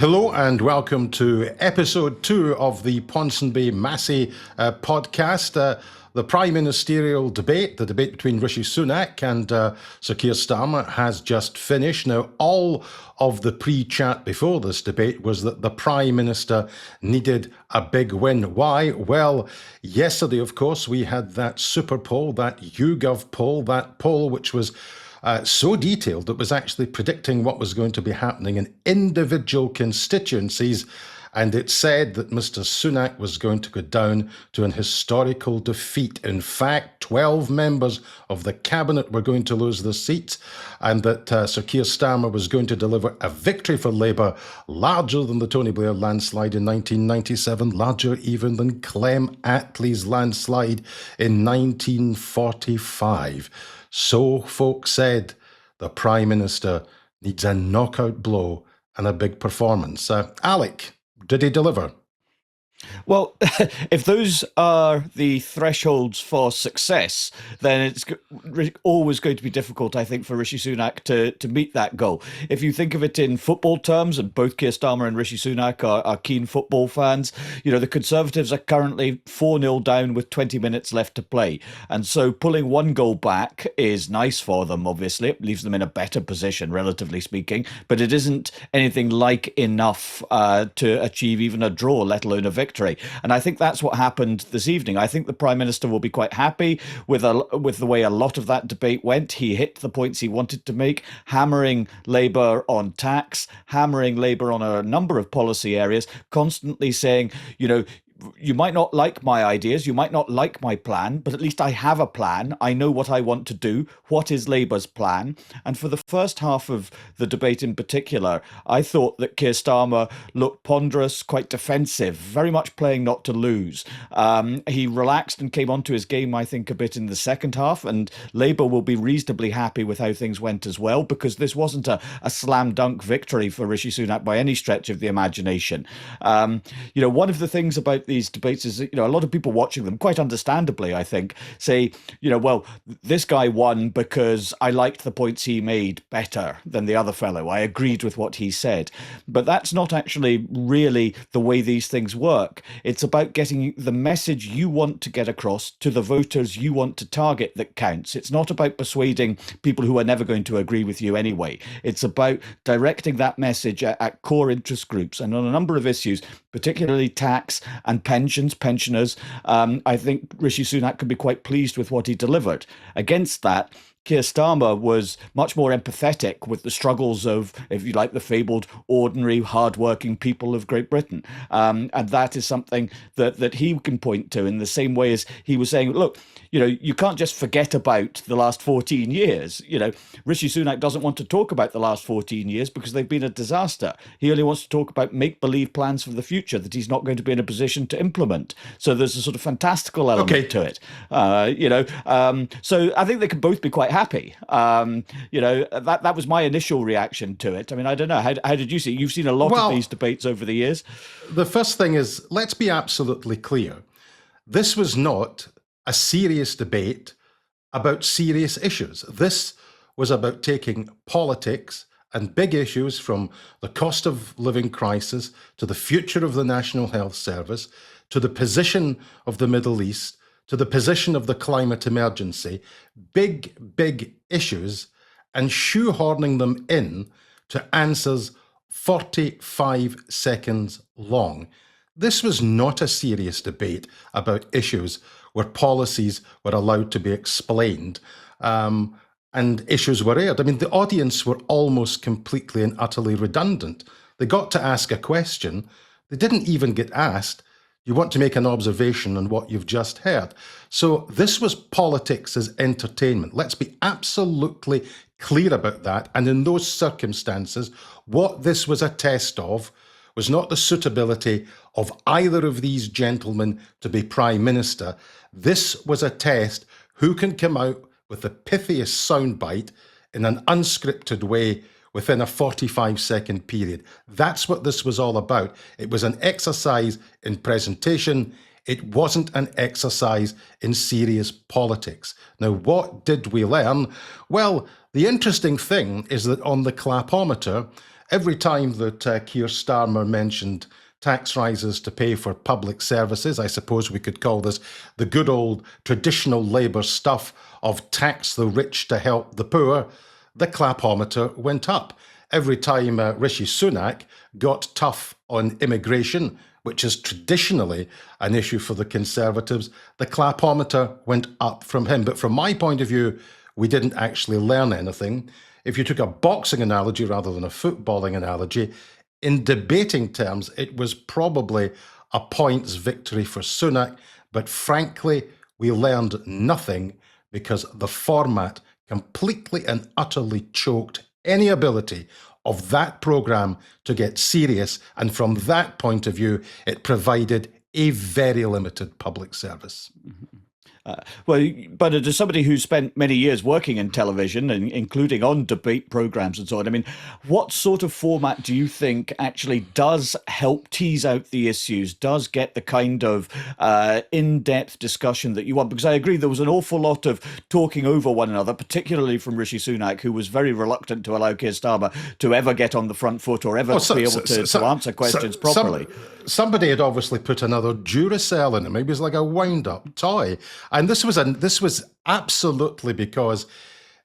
Hello and welcome to episode 2 of the Ponsonby and Massie podcast. The Prime Ministerial debate, the debate between Rishi Sunak and Sir Keir Starmer, has just finished. Now, all of the pre-chat before this debate was that the Prime Minister needed a big win. Why? Well, yesterday, of course, we had that super poll, that YouGov poll, that poll which was so detailed it was actually predicting what was going to be happening in individual constituencies, and it said that Mr. Sunak was going to go down to an historical defeat. In fact, 12 members of the cabinet were going to lose their seats, and that Sir Keir Starmer was going to deliver a victory for Labour larger than the Tony Blair landslide in 1997, larger even than Clem Attlee's landslide in 1945. So folks said the Prime Minister needs a knockout blow and a big performance. Alec, did he deliver? Well, if those are the thresholds for success, then it's always going to be difficult, I think, for Rishi Sunak to meet that goal. If you think of it in football terms, and both Keir Starmer and Rishi Sunak are keen football fans, you know, the Conservatives are currently 4-0 down with 20 minutes left to play. And so pulling one goal back is nice for them, obviously. It leaves them in a better position, relatively speaking, but it isn't anything like enough to achieve even a draw, let alone a victory. And I think that's what happened this evening. I think the Prime Minister will be quite happy with the way a lot of that debate went. He hit the points he wanted to make, hammering Labour on tax, hammering Labour on a number of policy areas, constantly saying, you know, you might not like my ideas, you might not like my plan, but at least I have a plan. I know what I want to do. What is Labour's plan? And for the first half of the debate in particular, I thought that Keir Starmer looked ponderous, quite defensive, very much playing not to lose. He relaxed and came onto his game, I think, a bit in the second half, and Labour will be reasonably happy with how things went as well, because this wasn't a slam dunk victory for Rishi Sunak by any stretch of the imagination. You know, one of the things about these debates is that, you know, a lot of people watching them, quite understandably, I think, say, you know, well, this guy won because I liked the points he made better than the other fellow. I agreed with what he said. But that's not actually really the way these things work. It's about getting the message you want to get across to the voters you want to target that counts. It's not about persuading people who are never going to agree with you anyway. It's about directing that message at core interest groups, and on a number of issues, particularly tax and pensioners. I think Rishi Sunak can be quite pleased with what he delivered. Against that, Keir Starmer was much more empathetic with the struggles of, if you like, the fabled ordinary, hardworking people of Great Britain. And that is something that he can point to in the same way as he was saying, look, you know, you can't just forget about the last 14 years. You know, Rishi Sunak doesn't want to talk about the last 14 years because they've been a disaster. He only wants to talk about make-believe plans for the future that he's not going to be in a position to implement. So there's a sort of fantastical element to it. So I think they can both be quite happy. You know, that was my initial reaction to it. I mean, I don't know. How did you see it? You've seen a lot of these debates over the years. The first thing is, let's be absolutely clear. This was not a serious debate about serious issues. This was about taking politics and big issues, from the cost of living crisis to the future of the National Health Service, to the position of the Middle East, to the position of the climate emergency, big issues, and shoehorning them in to answers 45 seconds long. This was not a serious debate about issues where policies were allowed to be explained and issues were aired. I mean, the audience were almost completely and utterly redundant. They got to ask a question. They didn't even get asked, you want to make an observation on what you've just heard. So this was politics as entertainment. Let's be absolutely clear about that. And in those circumstances, what this was a test of was not the suitability of either of these gentlemen to be Prime Minister. This was a test who can come out with the pithiest soundbite in an unscripted way within a 45-second period. That's what this was all about. It was an exercise in presentation. It wasn't an exercise in serious politics. Now, what did we learn? Well, the interesting thing is that on the clapometer, every time that Keir Starmer mentioned tax rises to pay for public services, I suppose we could call this the good old traditional Labour stuff of tax the rich to help the poor, the clapometer went up. Every time Rishi Sunak got tough on immigration, which is traditionally an issue for the Conservatives, the clapometer went up from him. But from my point of view, we didn't actually learn anything. If you took a boxing analogy rather than a footballing analogy, in debating terms, it was probably a points victory for Sunak. But frankly, we learned nothing because the format completely and utterly choked any ability of that programme to get serious. And from that point of view, it provided a very limited public service. Well, but as somebody who spent many years working in television, and including on debate programs and so on, I mean, what sort of format do you think actually does help tease out the issues, does get the kind of in-depth discussion that you want? Because I agree there was an awful lot of talking over one another, particularly from Rishi Sunak, who was very reluctant to allow Keir Starmer to ever get on the front foot or ever be able to answer questions properly. Somebody had obviously put another Duracell in him. It was like a wind-up toy. And this was absolutely because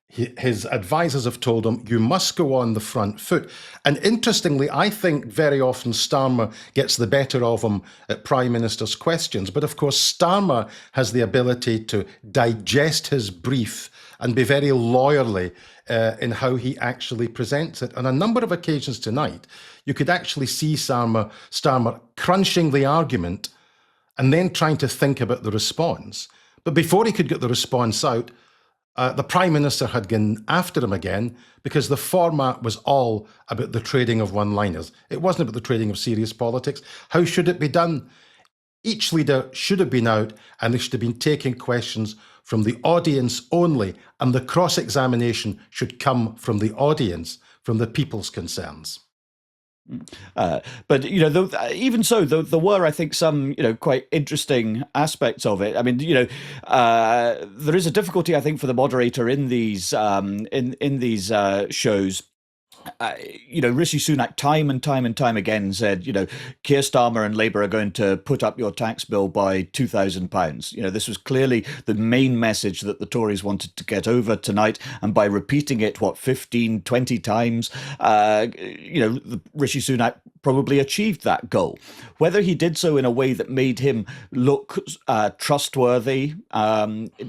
his advisors have told him, you must go on the front foot. And interestingly, I think very often Starmer gets the better of him at Prime Minister's questions. But of course, Starmer has the ability to digest his brief and be very lawyerly in how he actually presents it. On a number of occasions tonight, you could actually see Starmer crunching the argument and then trying to think about the response. But before he could get the response out, the Prime Minister had gone after him again because the format was all about the trading of one-liners. It wasn't about the trading of serious politics. How should it be done? Each leader should have been out and they should have been taking questions from the audience only, and the cross-examination should come from the audience, from the people's concerns. But even so, there were, I think, some quite interesting aspects of it. I mean, there is a difficulty, I think, for the moderator in these shows. Rishi Sunak time and time again said, Keir Starmer and Labour are going to put up your tax bill by £2,000. This was clearly the main message that the Tories wanted to get over tonight. And by repeating it, 15, 20 times, Rishi Sunak probably achieved that goal. Whether he did so in a way that made him look trustworthy,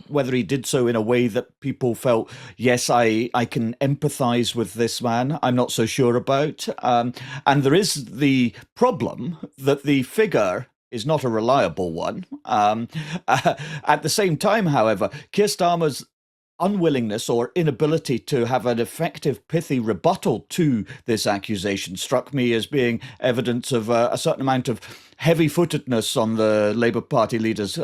whether he did so in a way that people felt, yes, I can empathise with this man, I'm not so sure about. And there is the problem that the figure is not a reliable one. At the same time, however, Keir Starmer's unwillingness or inability to have an effective, pithy rebuttal to this accusation struck me as being evidence of a certain amount of heavy-footedness on the Labour Party leader's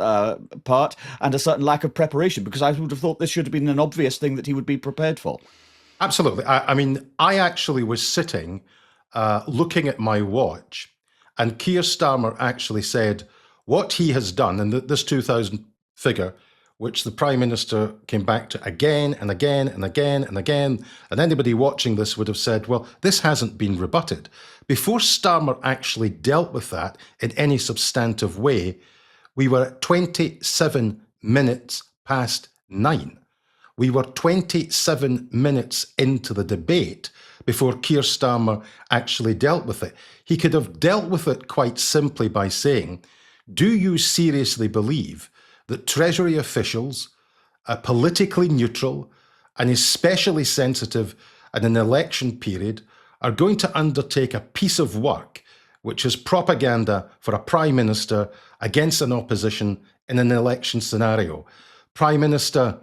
part and a certain lack of preparation, because I would have thought this should have been an obvious thing that he would be prepared for. Absolutely. I mean, I actually was sitting looking at my watch, and Keir Starmer actually said what he has done, and this 2,000 figure, which the Prime Minister came back to again and again and again and again, and anybody watching this would have said, well, this hasn't been rebutted. Before Starmer actually dealt with that in any substantive way, we were at 27 minutes past 9. We were 27 minutes into the debate before Keir Starmer actually dealt with it. He could have dealt with it quite simply by saying, do you seriously believe that Treasury officials are politically neutral and especially sensitive in an election period are going to undertake a piece of work which is propaganda for a Prime Minister against an opposition in an election scenario? Prime Minister,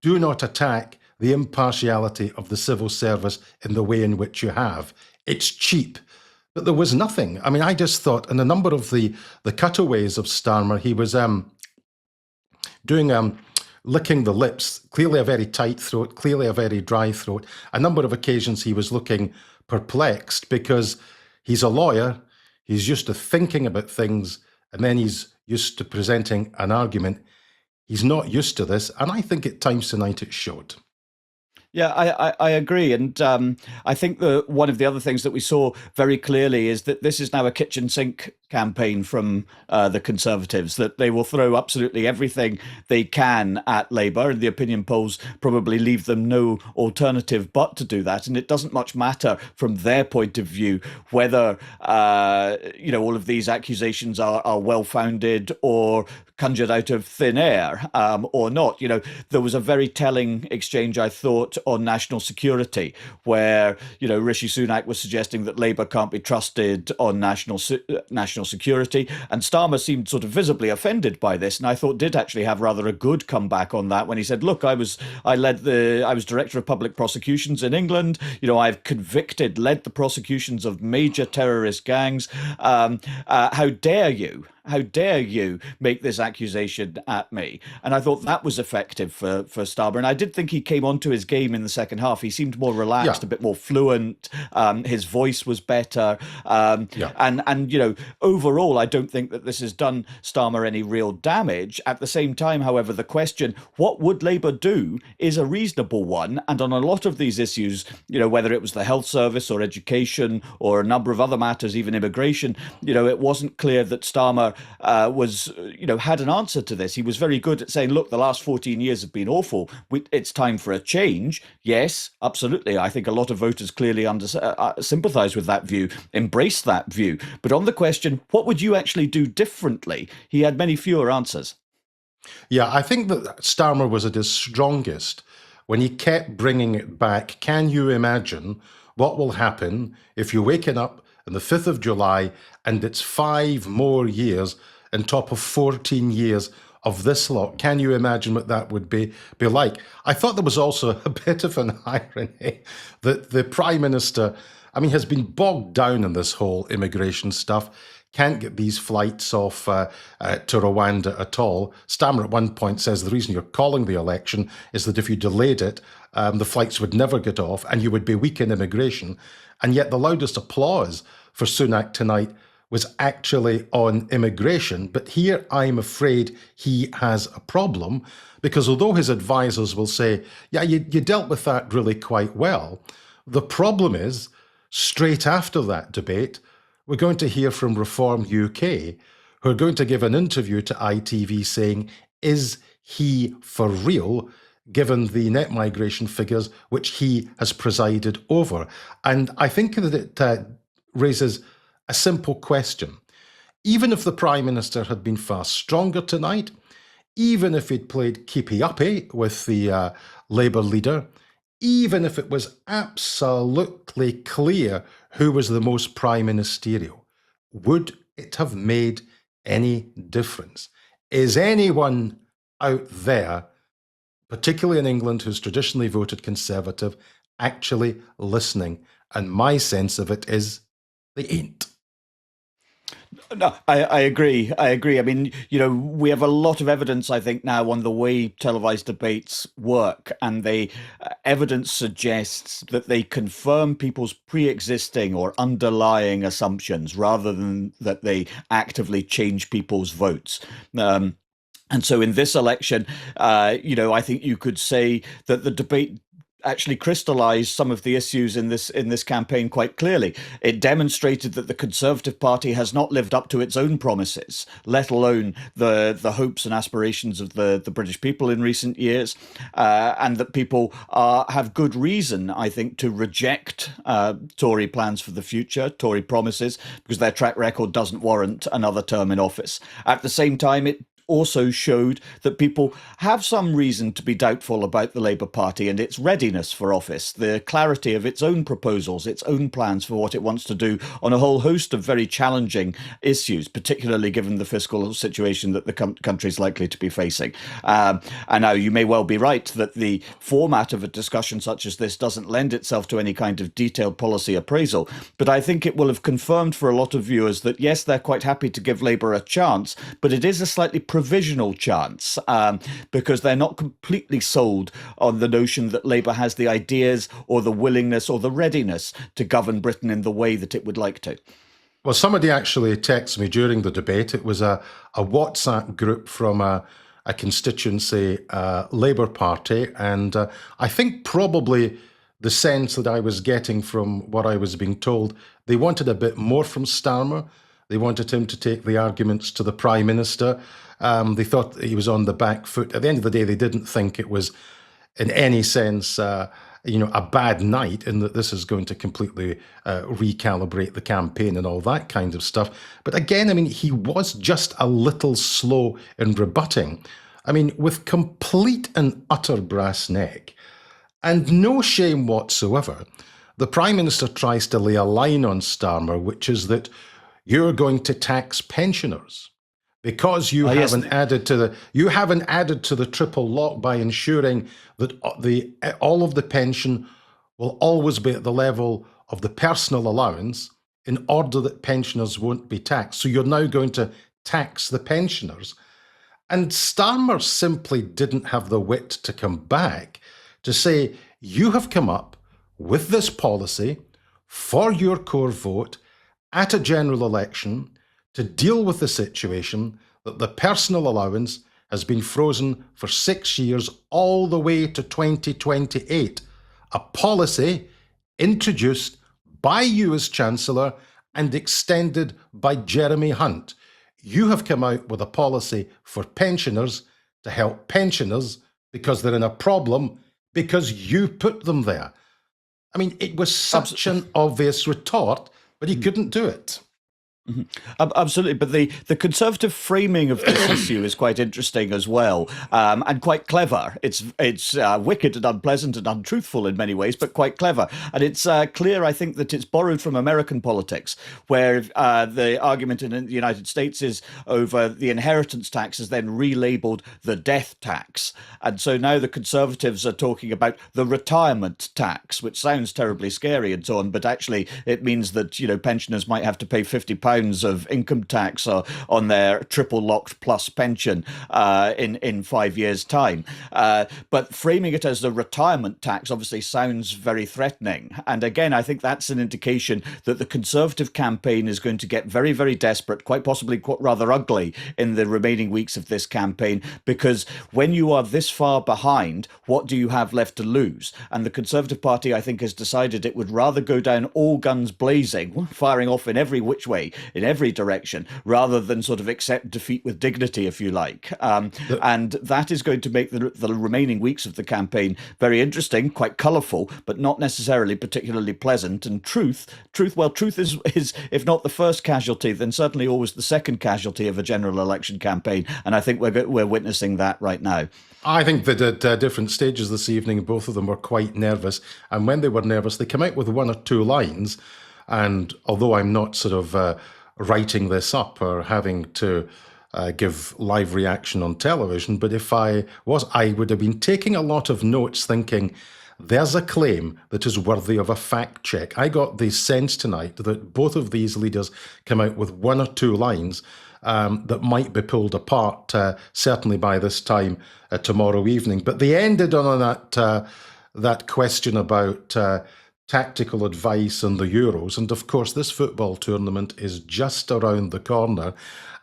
do not attack the impartiality of the civil service in the way in which you have. It's cheap. But there was nothing. I mean, I just thought in a number of the cutaways of Starmer, he was doing licking the lips, clearly a very tight throat, clearly a very dry throat. A number of occasions he was looking perplexed because he's a lawyer, he's used to thinking about things, and then he's used to presenting an argument. He's not used to this, and I think at times tonight it showed. Yeah, I agree. And I think that one of the other things that we saw very clearly is that this is now a kitchen sink campaign from the Conservatives, that they will throw absolutely everything they can at Labour. And the opinion polls probably leave them no alternative but to do that. And it doesn't much matter from their point of view whether, all of these accusations are well-founded or conjured out of thin air or not. There was a very telling exchange, I thought, on national security, where Rishi Sunak was suggesting that Labour can't be trusted on national security, and Starmer seemed sort of visibly offended by this, and I thought did actually have rather a good comeback on that when he said, "Look, I was director of public prosecutions in England. I've led the prosecutions of major terrorist gangs. How dare you? How dare you make this accusation at me?" And I thought that was effective for Starmer. And I did think he came onto his game in the second half. He seemed more relaxed, a bit more fluent. His voice was better. And overall, I don't think that this has done Starmer any real damage. At the same time, however, the question, what would Labour do, is a reasonable one. And on a lot of these issues, whether it was the health service or education or a number of other matters, even immigration, it wasn't clear that Starmer had an answer to this. He was very good at saying, look, the last 14 years have been awful. It's time for a change. Yes, absolutely. I think a lot of voters clearly sympathise with that view, embrace that view. But on the question, what would you actually do differently? He had many fewer answers. Yeah, I think that Starmer was at his strongest when he kept bringing it back. Can you imagine what will happen if you're waking up on the 5th of July and it's 5 more years on top of 14 years of this lot? Can you imagine what that would be like? I thought there was also a bit of an irony that the Prime Minister, has been bogged down in this whole immigration stuff, can't get these flights off to Rwanda at all. Starmer at one point says the reason you're calling the election is that if you delayed it, the flights would never get off and you would be weak in immigration. And yet the loudest applause for Sunak tonight was actually on immigration. But here I'm afraid he has a problem, because although his advisors will say, yeah, you dealt with that really quite well, the problem is, straight after that debate, we're going to hear from Reform UK, who are going to give an interview to ITV saying, is he for real, given the net migration figures which he has presided over? And I think that it raises a simple question. Even if the Prime Minister had been far stronger tonight, even if he'd played keepy-uppy with the Labour leader, even if it was absolutely clear who was the most prime ministerial, would it have made any difference? Is anyone out there, particularly in England, who's traditionally voted Conservative, actually listening? And my sense of it is they ain't. No, I agree. We have a lot of evidence, I think, now on the way televised debates work, and evidence suggests that they confirm people's pre-existing or underlying assumptions rather than that they actively change people's votes. And so in this election, I think you could say that the debate actually crystallized some of the issues in this campaign quite clearly. It demonstrated that the Conservative Party has not lived up to its own promises, let alone the hopes and aspirations of the British people in recent years, and that people have good reason, I think, to reject Tory plans for the future, Tory promises, because their track record doesn't warrant another term in office. At the same time, it also showed that people have some reason to be doubtful about the Labour Party and its readiness for office, the clarity of its own proposals, its own plans for what it wants to do on a whole host of very challenging issues, particularly given the fiscal situation that the country is likely to be facing. And now you may well be right that the format of a discussion such as this doesn't lend itself to any kind of detailed policy appraisal, but I think it will have confirmed for a lot of viewers that, yes, they're quite happy to give Labour a chance, but it is a slightly provisional chance, because they're not completely sold on the notion that Labour has the ideas or the willingness or the readiness to govern Britain in the way that it would like to. Well, somebody actually texted me during the debate. It was a WhatsApp group from a a constituency Labour Party. And I think probably the sense that I was getting from what I was being told, they wanted a bit more from Starmer. They wanted him to take the arguments to the Prime Minister. They thought he was on the back foot. At the end of the day, they didn't think it was in any sense a bad night, in that this is going to completely recalibrate the campaign and all that kind of stuff. But again, I mean, he was just a little slow in rebutting. I mean, with complete and utter brass neck and no shame whatsoever, the Prime Minister tries to lay a line on Starmer, which is that you're going to tax pensioners because you haven't added to the triple lock by ensuring that all of the pension will always be at the level of the personal allowance, in order that pensioners won't be taxed. So you're now going to tax the pensioners. And Starmer simply didn't have the wit to come back to say, you have come up with this policy for your core vote at a general election to deal with the situation that the personal allowance has been frozen for 6 years, all the way to 2028. A policy introduced by you as Chancellor and extended by Jeremy Hunt. You have come out with a policy for pensioners to help pensioners because they're in a problem because you put them there. I mean, it was such an obvious retort, but he couldn't do it. Mm-hmm. Absolutely, but the Conservative framing of this issue is quite interesting as well, and quite clever. It's wicked and unpleasant and untruthful in many ways, but quite clever. And it's clear, I think, that it's borrowed from American politics, where the argument in the United States is over the inheritance tax is then relabeled the death tax. And so now the Conservatives are talking about the retirement tax, which sounds terribly scary and so on, but actually it means that, pensioners might have to pay £50 of income tax on their triple locked plus pension in 5 years' time. But framing it as the retirement tax obviously sounds very threatening. And again, I think that's an indication that the Conservative campaign is going to get very, very desperate, quite possibly rather ugly in the remaining weeks of this campaign, because when you are this far behind, what do you have left to lose? And the Conservative Party, I think, has decided it would rather go down all guns blazing, firing off in every which way, in every direction, rather than sort of accept defeat with dignity, if you like. And that is going to make the remaining weeks of the campaign very interesting, quite colourful, but not necessarily particularly pleasant. And truth is, if not the first casualty, then certainly always the second casualty of a general election campaign. And I think we're witnessing that right now. I think that at different stages this evening, both of them were quite nervous. And when they were nervous, they came out with one or two lines. And although I'm not sort of writing this up or having to give live reaction on television, but if I was, I would have been taking a lot of notes thinking, there's a claim that is worthy of a fact check. I got the sense tonight that both of these leaders come out with one or two lines that might be pulled apart, certainly by this time tomorrow evening. But they ended on that question about tactical advice and the Euros. And of course, this football tournament is just around the corner.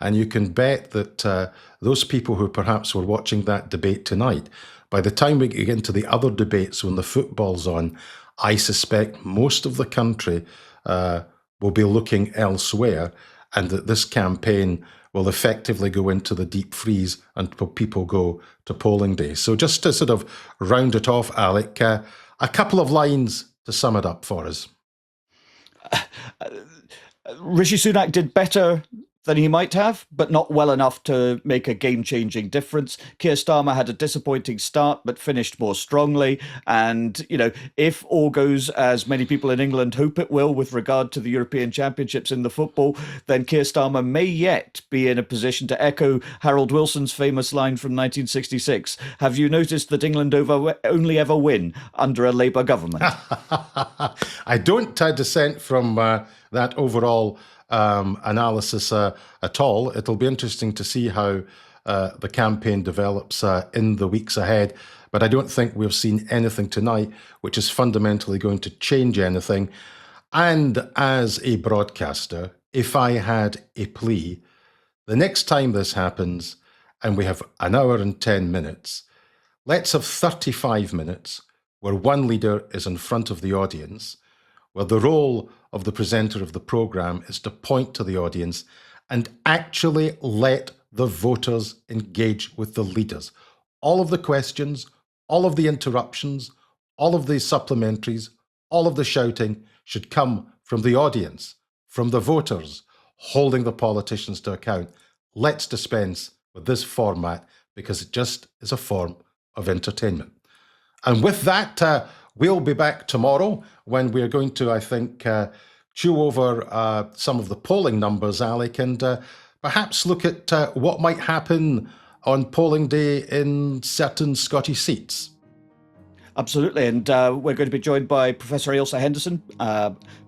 And you can bet that those people who perhaps were watching that debate tonight, by the time we get into the other debates when the football's on, I suspect most of the country will be looking elsewhere, and that this campaign will effectively go into the deep freeze until people go to polling day. So just to sort of round it off, Alec, a couple of lines to sum it up for us. Rishi Sunak did better than he might have, but not well enough to make a game-changing difference. Keir Starmer had a disappointing start, but finished more strongly. And, if all goes as many people in England hope it will with regard to the European Championships in the football, then Keir Starmer may yet be in a position to echo Harold Wilson's famous line from 1966. Have you noticed that England only ever win under a Labour government? I don't dissent from that overall analysis at all. It'll be interesting to see how the campaign develops in the weeks ahead. But I don't think we've seen anything tonight which is fundamentally going to change anything. And as a broadcaster, if I had a plea, the next time this happens, and we have an hour and 10 minutes, let's have 35 minutes where one leader is in front of the audience, where the role of the presenter of the programme is to point to the audience and actually let the voters engage with the leaders. All of the questions, all of the interruptions, all of the supplementaries, all of the shouting should come from the audience, from the voters, holding the politicians to account. Let's dispense with this format because it just is a form of entertainment. And with that, we'll be back tomorrow when we're going to, I think, chew over some of the polling numbers, Alec, and perhaps look at what might happen on polling day in certain Scottish seats. Absolutely, and we're going to be joined by Professor Ailsa Henderson,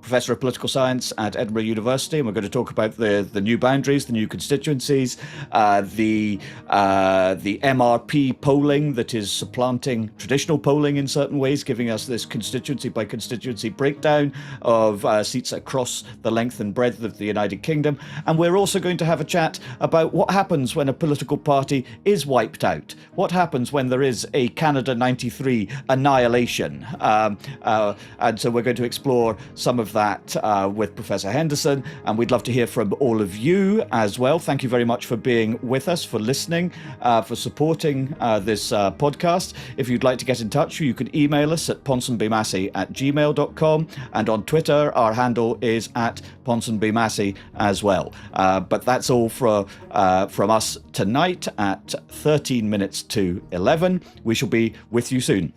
Professor of Political Science at Edinburgh University, and we're going to talk about the new boundaries, the new constituencies, the MRP polling that is supplanting traditional polling in certain ways, giving us this constituency by constituency breakdown of seats across the length and breadth of the United Kingdom. And we're also going to have a chat about what happens when a political party is wiped out. What happens when there is a Canada 93 annihilation? And so we're going to explore some of that with Professor Henderson, and we'd love to hear from all of you as well. Thank you very much for being with us, for listening, for supporting this podcast. If you'd like to get in touch, you can email us at ponsonbymassie@gmail.com, and on Twitter our handle is at ponsonbymassie as well. But that's all from us tonight at 13 minutes to 11. We shall be with you soon.